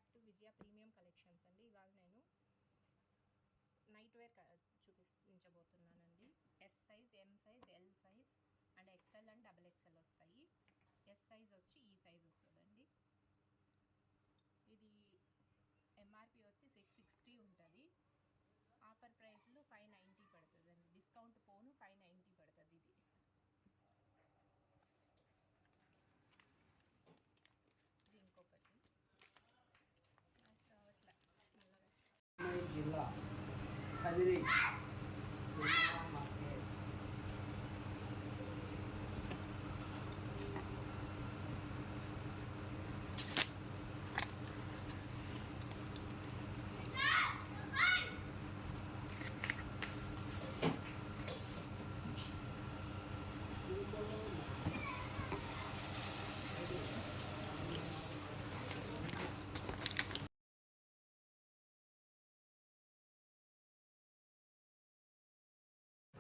Back to Vijaya premium collections అండి. ఇవాళ నేను నైట్ వేర్ చూపించబోతున్నానండి. S size, M size, L size and XL and double XL వస్తాయి. S size వచ్చి ఈ సైజ్ వస్తుందండి. ఇది ఎంఆర్పి వచ్చి 660 ఉంటుంది. ఆఫర్ ప్రైస్లో 590 పడుతుందండి. డిస్కౌంట్ పోను 590 పడుతుంది. ఇది ఇంకొకటి జిల్లా కదిరి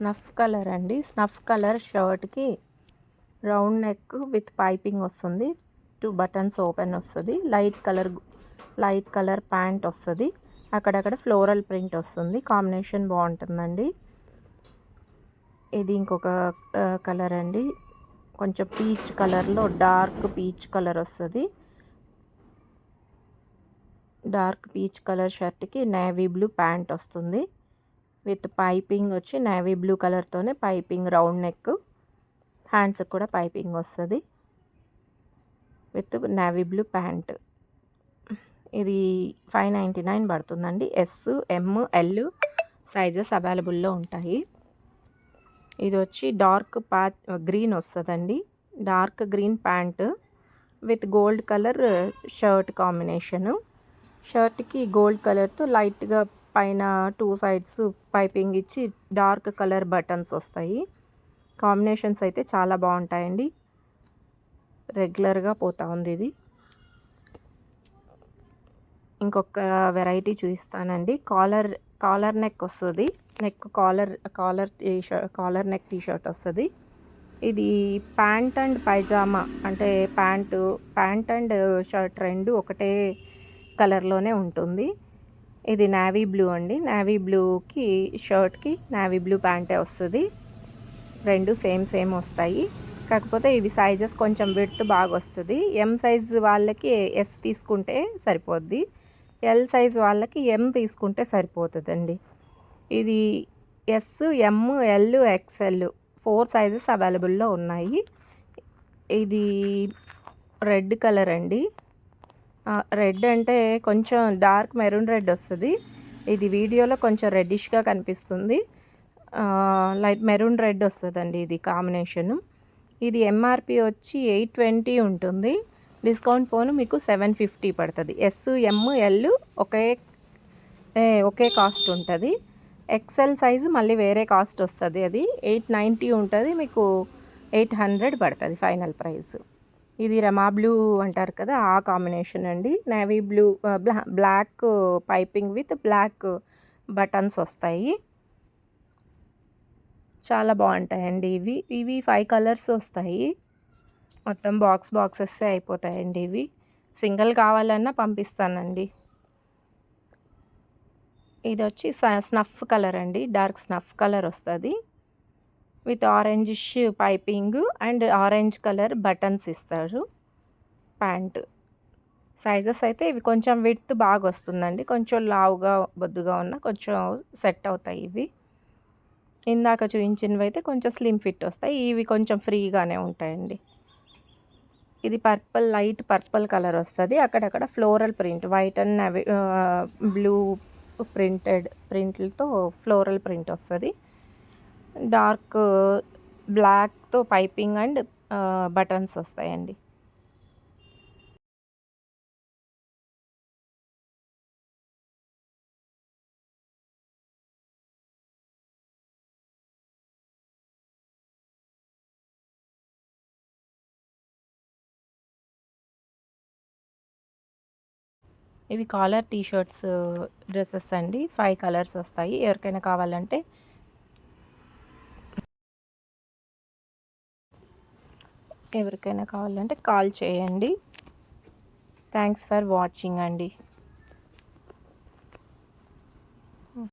స్నఫ్ కలర్ అండి. స్నఫ్ కలర్ షర్ట్కి రౌండ్ నెక్ విత్ పైపింగ్ వస్తుంది. 2 బటన్స్ ఓపెన్ వస్తుంది. లైట్ కలర్ ప్యాంట్ వస్తుంది. అక్కడక్కడ ఫ్లోరల్ ప్రింట్ వస్తుంది. కాంబినేషన్ బాగుంటుందండి. ఇది ఇంకొక కలర్ అండి. కొంచెం పీచ్ కలర్లో డార్క్ పీచ్ కలర్ వస్తుంది. డార్క్ పీచ్ కలర్ షర్ట్కి నేవీ బ్లూ ప్యాంట్ వస్తుంది. విత్ పైపింగ్ వచ్చి నేవీ బ్లూ కలర్తోనే పైపింగ్, రౌండ్ నెక్, హ్యాండ్స్కి కూడా పైపింగ్ వస్తుంది విత్ నేవీ బ్లూ ప్యాంట్. ఇది 599 పడుతుందండి. ఎస్, ఎం, ఎల్ సైజెస్ అవైలబుల్లో ఉంటాయి. ఇది వచ్చి డార్క్ గ్రీన్ వస్తుందండి. Dark green pant with gold colour shirt combination. షర్ట్కి గోల్డ్ కలర్తో లైట్గా పైన 2 సైడ్స్ పైపింగ్ ఇచ్చి డార్క్ కలర్ బటన్స్ వస్తాయి. కాంబినేషన్స్ అయితే చాలా బాగుంటాయండి. రెగ్యులర్గా పోతా ఉంది ఇది. ఇంకొక వెరైటీ చూపిస్తానండి. కాలర్ నెక్ వస్తుంది. నెక్ కాలర్ నెక్ టీషర్ట్ వస్తుంది. ఇది ప్యాంట్ అండ్ పైజామా, అంటే ప్యాంట్ అండ్ షర్ట్ రెండు ఒకటే కలర్లోనే ఉంటుంది. ఇది నేవీ బ్లూ అండి. నేవీ బ్లూకి షర్ట్కి నేవీ బ్లూ ప్యాంటే వస్తుంది. రెండు సేమ్ వస్తాయి. కాకపోతే ఇవి సైజెస్ కొంచెం విడ్త్ బాగా వస్తుంది. ఎం సైజ్ వాళ్ళకి ఎస్ తీసుకుంటే సరిపోద్ది. ఎల్ సైజ్ వాళ్ళకి ఎం తీసుకుంటే సరిపోతుందండి. ఇది ఎస్, ఎం, ఎల్, ఎక్స్ఎల్ 4 సైజెస్ అవైలబుల్లో ఉన్నాయి. ఇది రెడ్ కలర్ అండి. రెడ్ అంటే కొంచెం డార్క్ మెరూన్ రెడ్ వస్తుంది. ఇది వీడియోలో కొంచెం రెడ్డిష్గా కనిపిస్తుంది. లైట్ మెరూన్ రెడ్ వస్తుందండి ఇది కాంబినేషను. ఇది ఎంఆర్పి వచ్చి 820 ఉంటుంది. డిస్కౌంట్ పోను మీకు 750 పడుతుంది. ఎస్, ఎం, ఎల్ ఒకే కాస్ట్ ఉంటుంది. ఎక్సెల్ సైజు మళ్ళీ వేరే కాస్ట్ వస్తుంది. అది 890 ఉంటుంది. మీకు 800 పడుతుంది ఫైనల్ ప్రైస్. ఇది రమా బ్లూ అంటారు కదా, ఆ కాంబినేషన్ అండి. Navy blue, black piping with black buttons వస్తాయి. చాలా బాగుంటాయండి ఇవి 5 కలర్స్ వస్తాయి. మొత్తం బాక్సెస్ అయిపోతాయండి. ఇవి సింగిల్ కావాలన్నా పంపిస్తానండి. ఇది వచ్చి స్నఫ్ కలర్ అండి. డార్క్ స్నఫ్ కలర్ వస్తుంది with orangish piping and orange colour buttons ఇస్తారు. ప్యాంట్ సైజెస్ అయితే ఇవి కొంచెం విడ్త్ బాగా వస్తుందండి. కొంచెం లావుగా బొద్దుగా ఉన్న కొంచెం సెట్ అవుతాయి. ఇవి ఇందాక చూపించినవి అయితే కొంచెం స్లిమ్ ఫిట్ వస్తాయి. ఇవి కొంచెం ఫ్రీగానే ఉంటాయండి. ఇది లైట్ పర్పుల్ కలర్ వస్తుంది. అక్కడక్కడ floral print, white and blue ప్రింట్లతో ఫ్లోరల్ ప్రింట్ వస్తుంది. డార్క్ బ్లాక్తో పైపింగ్ అండ్ బటన్స్ వస్తాయండి. ఇవి కాలర్ టీషర్ట్స్ డ్రెస్సెస్ అండి. 5 కలర్స్ వస్తాయి. ఎవరికైనా కావాలంటే కాల్ చేయండి. థ్యాంక్స్ ఫర్ వాచింగ్ అండి.